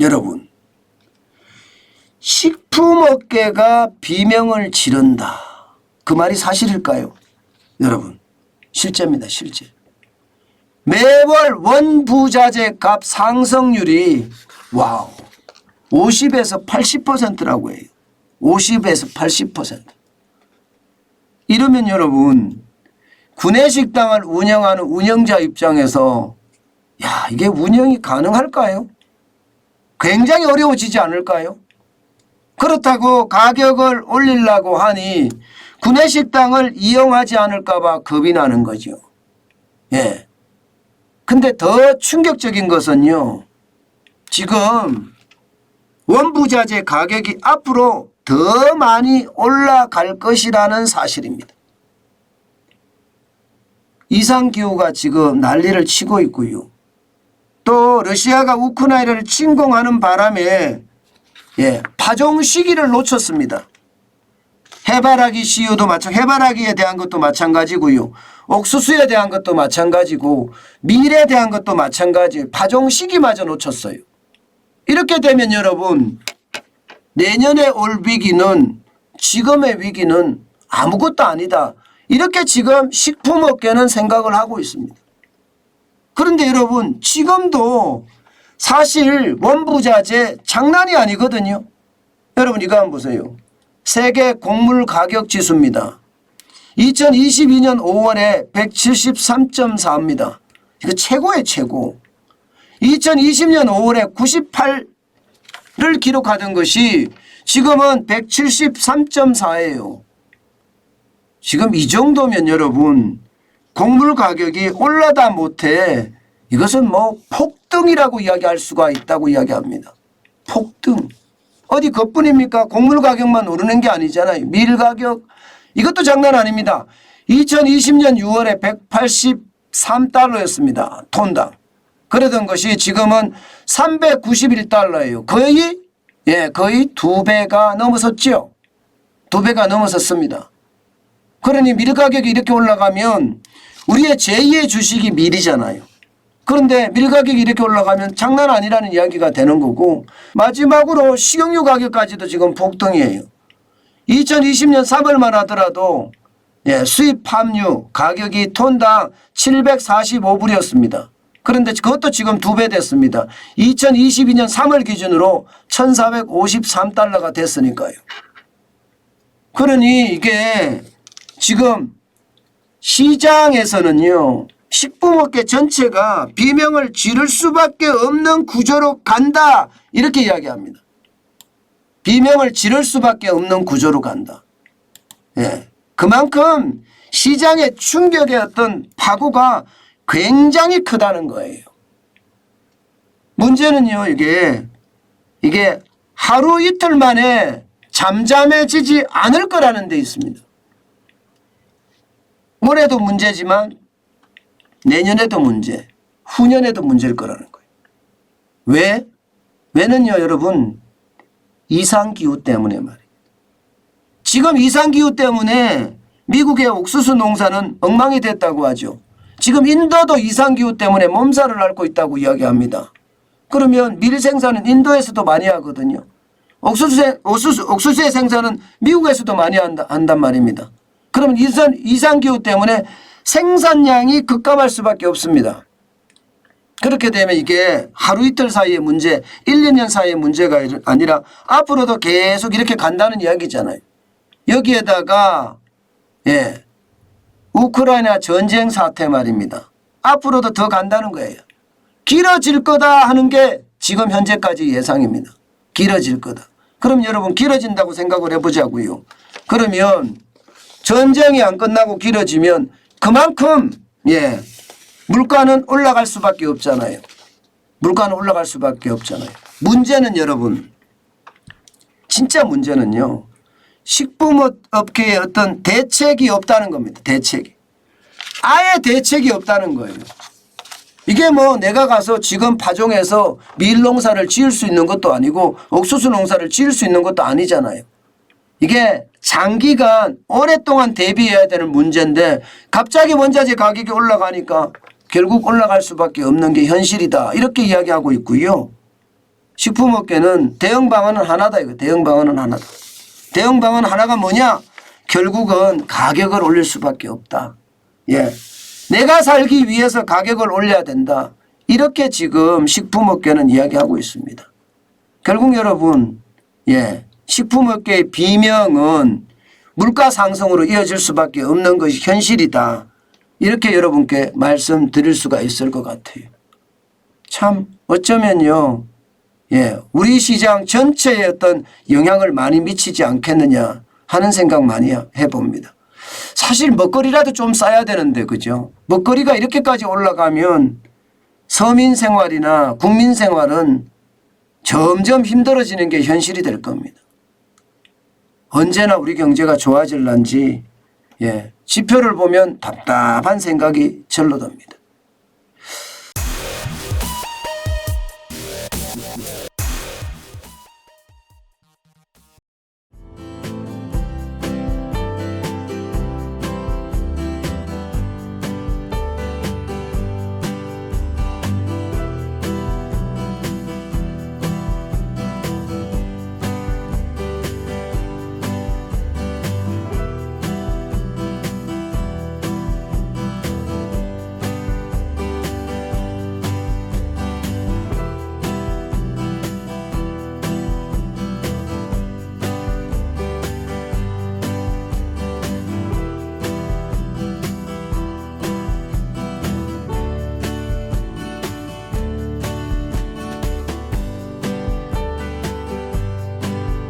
여러분, 식품업계가 비명을 지른다. 그 말이 사실일까요? 여러분, 실제입니다. 실제. 매월 원부자재 값 상승률이 와우 50에서 80%라고 해요. 50에서 80%. 이러면 여러분, 구내식당을 운영하는 운영자 입장에서 야, 이게 운영이 가능할까요? 굉장히 어려워지지 않을까요? 그렇다고 가격을 올리려고 하니 구내식당을 이용하지 않을까 봐 겁이 나는 거죠. 예. 근데 더 충격적인 것은요, 지금 원부자재 가격이 앞으로 더 많이 올라갈 것이라는 사실입니다. 이상기후가 지금 난리를 치고 있고요. 또 러시아가 우크라이나를 침공하는 바람에 파종 시기를 놓쳤습니다. 해바라기 CU도 해바라기에 대한 것도 마찬가지고요. 옥수수에 대한 것도 마찬가지고 밀에 대한 것도 마찬가지. 파종 시기마저 놓쳤어요. 이렇게 되면 여러분, 내년에 올 위기는 지금의 위기는 아무것도 아니다. 이렇게 지금 식품업계는 생각을 하고 있습니다. 그런데 여러분, 지금도 사실 원부자재 장난이 아니거든요. 여러분, 이거 한번 보세요. 세계 곡물 가격 지수입니다. 2022년 5월에 173.4입니다. 이거 최고의 최고. 2020년 5월에 98를 기록하던 것이 지금은 173.4예요. 지금 이 정도면 여러분, 곡물 가격이 올라다 못해 이것은 뭐 폭등이라고 이야기할 수가 있다고 이야기합니다. 폭등. 어디 그뿐입니까? 곡물 가격만 오르는 게 아니잖아요. 밀 가격 이것도 장난 아닙니다. 2020년 6월에 183달러였습니다. 톤당. 그러던 것이 지금은 391달러예요. 거의 2배가 넘어섰죠. 2배가 넘어섰습니다. 그러니 밀 가격이 이렇게 올라가면 우리의 제2의 주식이 밀이잖아요. 그런데 밀 가격이 이렇게 올라가면 장난 아니라는 이야기가 되는 거고, 마지막으로 식용유 가격까지도 지금 폭등이에요. 2020년 3월만 하더라도 수입 팜유 가격이 톤당 745불이었습니다. 그런데 그것도 지금 2배 됐습니다. 2022년 3월 기준으로 1453달러가 됐으니까요. 그러니 이게 지금 시장에서는요, 식품업계 전체가 비명을 지를 수밖에 없는 구조로 간다, 이렇게 이야기합니다. 비명을 지를 수밖에 없는 구조로 간다. 그만큼 시장의 충격의 어떤 파고가 굉장히 크다는 거예요. 문제는요, 이게 하루 이틀 만에 잠잠해지지 않을 거라는 데 있습니다. 올해도 문제지만 내년에도 문제, 후년에도 문제일 거라는 거예요. 왜? 왜는요, 여러분, 이상기후 때문에 말이에요. 지금 이상기후 때문에 미국의 옥수수 농사는 엉망이 됐다고 하죠. 지금 인도도 이상기후 때문에 몸살을 앓고 있다고 이야기합니다. 그러면 밀 생산은 인도에서도 많이 하거든요. 옥수수의 생산은 미국에서도 많이 한단 말입니다. 그러면 이상기후 때문에 생산량이 급감할 수밖에 없습니다. 그렇게 되면 이게 하루 이틀 사이의 문제, 1, 2년 사이의 문제가 아니라 앞으로도 계속 이렇게 간다는 이야기잖아요. 여기에다가 우크라이나 전쟁 사태 말입니다. 앞으로도 더 간다는 거예요. 길어질 거다 하는 게 지금 현재까지 예상입니다. 길어질 거다. 그럼 여러분, 길어진다고 생각을 해보자고요. 그러면 전쟁이 안 끝나고 길어지면 그만큼 물가는 올라갈 수밖에 없잖아요. 물가는 올라갈 수밖에 없잖아요. 문제는 여러분, 진짜 문제는요, 식품업계에 어떤 대책이 없다는 겁니다. 대책이. 아예 대책이 없다는 거예요. 이게 뭐 내가 가서 지금 파종해서 밀 농사를 지을 수 있는 것도 아니고 옥수수 농사를 지을 수 있는 것도 아니잖아요. 이게 장기간 오랫동안 대비해야 되는 문제인데 갑자기 원자재 가격이 올라가니까 결국 올라갈 수밖에 없는 게 현실이다, 이렇게 이야기하고 있고요. 식품업계는 대응 방안은 하나다 이거. 대응 방안은 하나다. 대응 방안 하나가 뭐냐? 결국은 가격을 올릴 수밖에 없다. 예. 내가 살기 위해서 가격을 올려야 된다. 이렇게 지금 식품업계는 이야기하고 있습니다. 결국 여러분, 예. 식품업계의 비명은 물가 상승으로 이어질 수밖에 없는 것이 현실이다. 이렇게 여러분께 말씀드릴 수가 있을 것 같아요. 참 어쩌면요. 예, 우리 시장 전체에 어떤 영향을 많이 미치지 않겠느냐 하는 생각 많이 해봅니다. 사실 먹거리라도 좀 싸야 되는데 그죠? 먹거리가 이렇게까지 올라가면 서민 생활이나 국민 생활은 점점 힘들어지는 게 현실이 될 겁니다. 언제나 우리 경제가 좋아질런지 예, 지표를 보면 답답한 생각이 절로 듭니다.